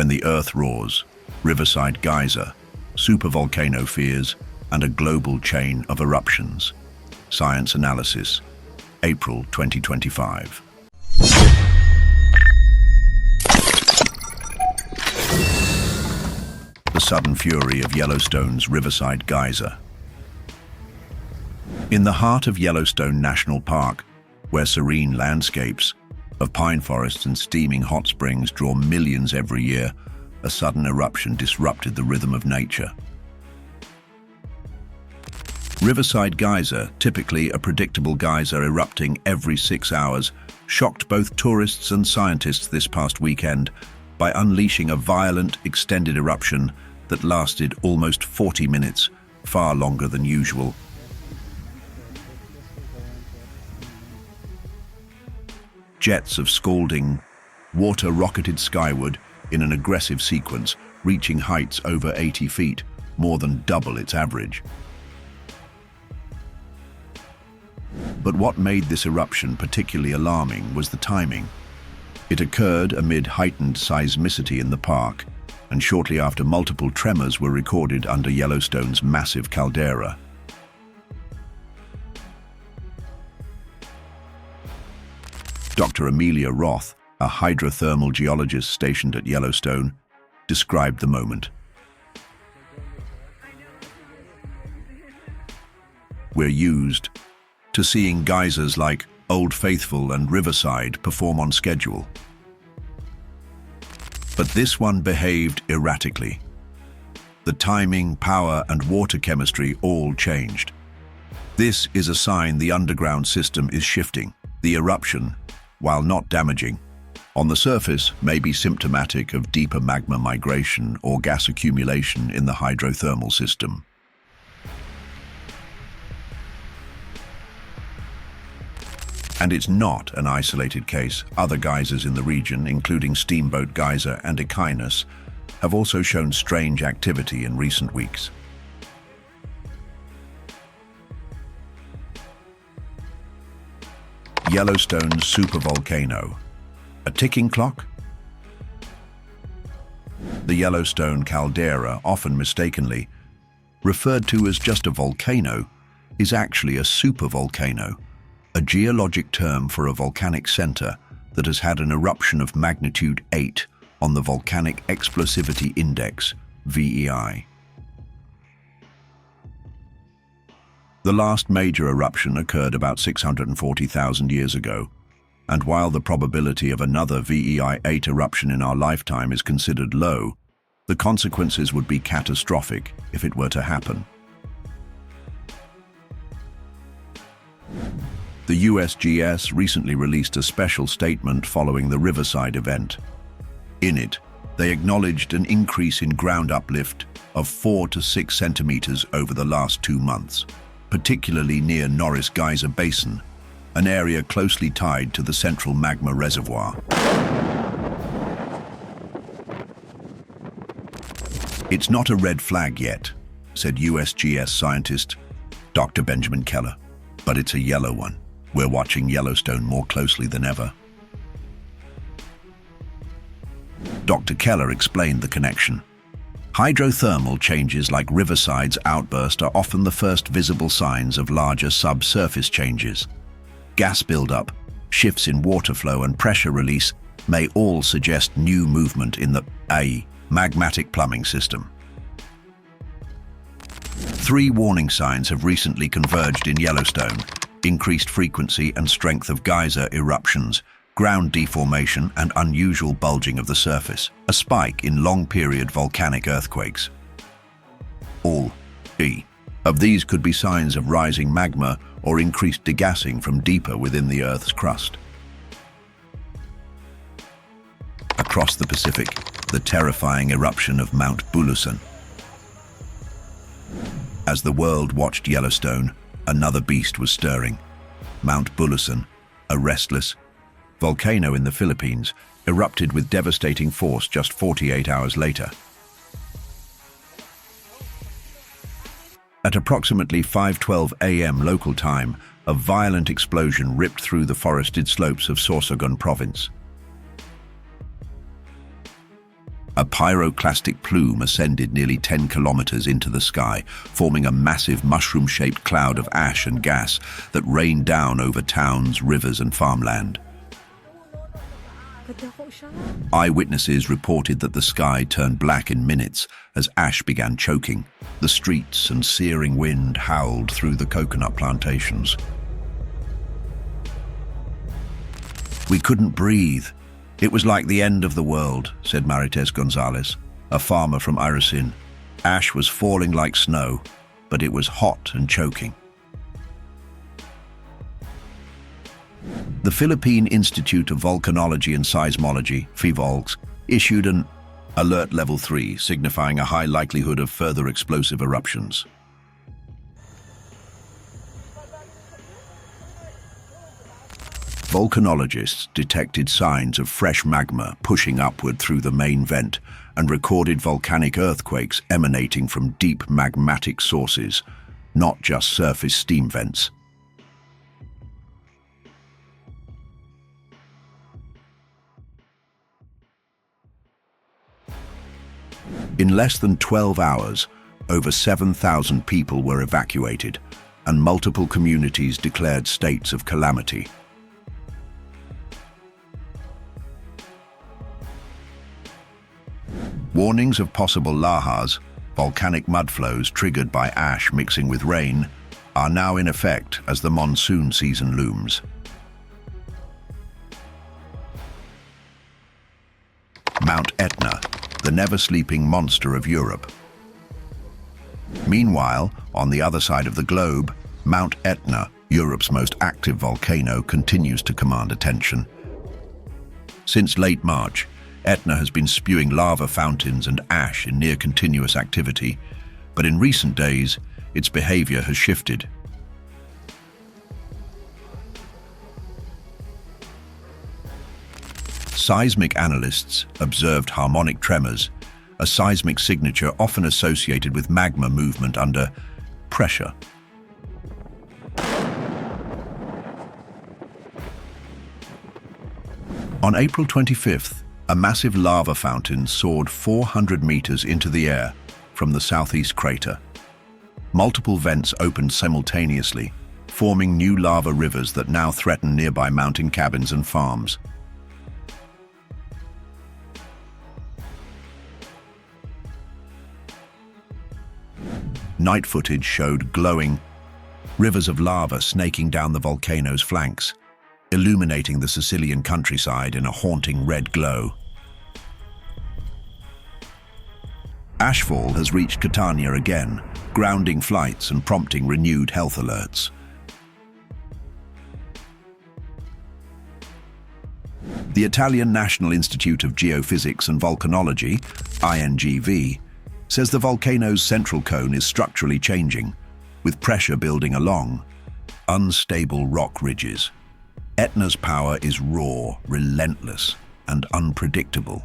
When the Earth roars, Riverside Geyser, supervolcano fears, and a global chain of eruptions. Science Analysis, April 2025. The sudden fury of Yellowstone's Riverside Geyser. In the heart of Yellowstone National Park, where serene landscapes of pine forests and steaming hot springs draw millions every year, a sudden eruption disrupted the rhythm of nature. Riverside Geyser, typically a predictable geyser erupting every 6 hours, shocked both tourists and scientists this past weekend by unleashing a violent, extended eruption that lasted almost 40 minutes, far longer than usual. Jets of scalding water rocketed skyward in an aggressive sequence, reaching heights over 80 feet, more than double its average. But what made this eruption particularly alarming was the timing. It occurred amid heightened seismicity in the park, and shortly after multiple tremors were recorded under Yellowstone's massive caldera. Dr. Amelia Roth, a hydrothermal geologist stationed at Yellowstone, described the moment. "We're used to seeing geysers like Old Faithful and Riverside perform on schedule. But this one behaved erratically. The timing, power, and water chemistry all changed. This is a sign the underground system is shifting. The eruption, while not damaging, on the surface may be symptomatic of deeper magma migration or gas accumulation in the hydrothermal system." And it's not an isolated case. Other geysers in the region, including Steamboat Geyser and Awakens, have also shown strange activity in recent weeks. Yellowstone's supervolcano. A ticking clock? The Yellowstone caldera, often mistakenly referred to as just a volcano, is actually a supervolcano, a geologic term for a volcanic center that has had an eruption of magnitude 8 on the Volcanic Explosivity Index, VEI. The last major eruption occurred about 640,000 years ago, and while the probability of another VEI 8 eruption in our lifetime is considered low, the consequences would be catastrophic if it were to happen. The USGS recently released a special statement following the Riverside event. In it, they acknowledged an increase in ground uplift of 4 to 6 centimeters over the last 2 months, particularly near Norris Geyser Basin, an area closely tied to the central magma reservoir. "It's not a red flag yet," said USGS scientist Dr. Benjamin Keller, "but it's a yellow one. We're watching Yellowstone more closely than ever." Dr. Keller explained the connection. Hydrothermal changes like Riverside's outburst are often the first visible signs of larger subsurface changes. Gas buildup, shifts in water flow, and pressure release may all suggest new movement in the magmatic plumbing system. 3 warning signs have recently converged in Yellowstone: increased frequency and strength of geyser eruptions, ground deformation, and unusual bulging of the surface, a spike in long-period volcanic earthquakes. All of these could be signs of rising magma or increased degassing from deeper within the Earth's crust. Across the Pacific, the terrifying eruption of Mount Bulusan. As the world watched Yellowstone, another beast was stirring. Mount Bulusan, a restless volcano in the Philippines, erupted with devastating force just 48 hours later. At approximately 5:12 a.m. local time, a violent explosion ripped through the forested slopes of Sorsogon province. A pyroclastic plume ascended nearly 10 kilometers into the sky, forming a massive mushroom-shaped cloud of ash and gas that rained down over towns, rivers, and farmland. Eyewitnesses reported that the sky turned black in minutes as ash began choking. The streets and searing wind howled through the coconut plantations. "We couldn't breathe. It was like the end of the world," said Marites Gonzalez, a farmer from Eruption. Ash was falling like snow, but it was hot and choking. The Philippine Institute of Volcanology and Seismology, PHIVOLCS, issued an Alert Level 3, signifying a high likelihood of further explosive eruptions. Volcanologists detected signs of fresh magma pushing upward through the main vent and recorded volcanic earthquakes emanating from deep magmatic sources, not just surface steam vents. In less than 12 hours, over 7,000 people were evacuated, and multiple communities declared states of calamity. Warnings of possible lahars, volcanic mudflows triggered by ash mixing with rain, are now in effect as the monsoon season looms. Mount Etna, the never-sleeping monster of Europe. Meanwhile, on the other side of the globe, Mount Etna, Europe's most active volcano, continues to command attention. Since late March, Etna has been spewing lava fountains and ash in near-continuous activity, but in recent days, its behavior has shifted. Seismic analysts observed harmonic tremors, a seismic signature often associated with magma movement under pressure. On April 25th, a massive lava fountain soared 400 meters into the air from the southeast crater. Multiple vents opened simultaneously, forming new lava rivers that now threaten nearby mountain cabins and farms. Night footage showed glowing rivers of lava snaking down the volcano's flanks, illuminating the Sicilian countryside in a haunting red glow. Ashfall has reached Catania again, grounding flights and prompting renewed health alerts. The Italian National Institute of Geophysics and Volcanology, INGV, says the volcano's central cone is structurally changing, with pressure building along unstable rock ridges. Etna's power is raw, relentless, and unpredictable,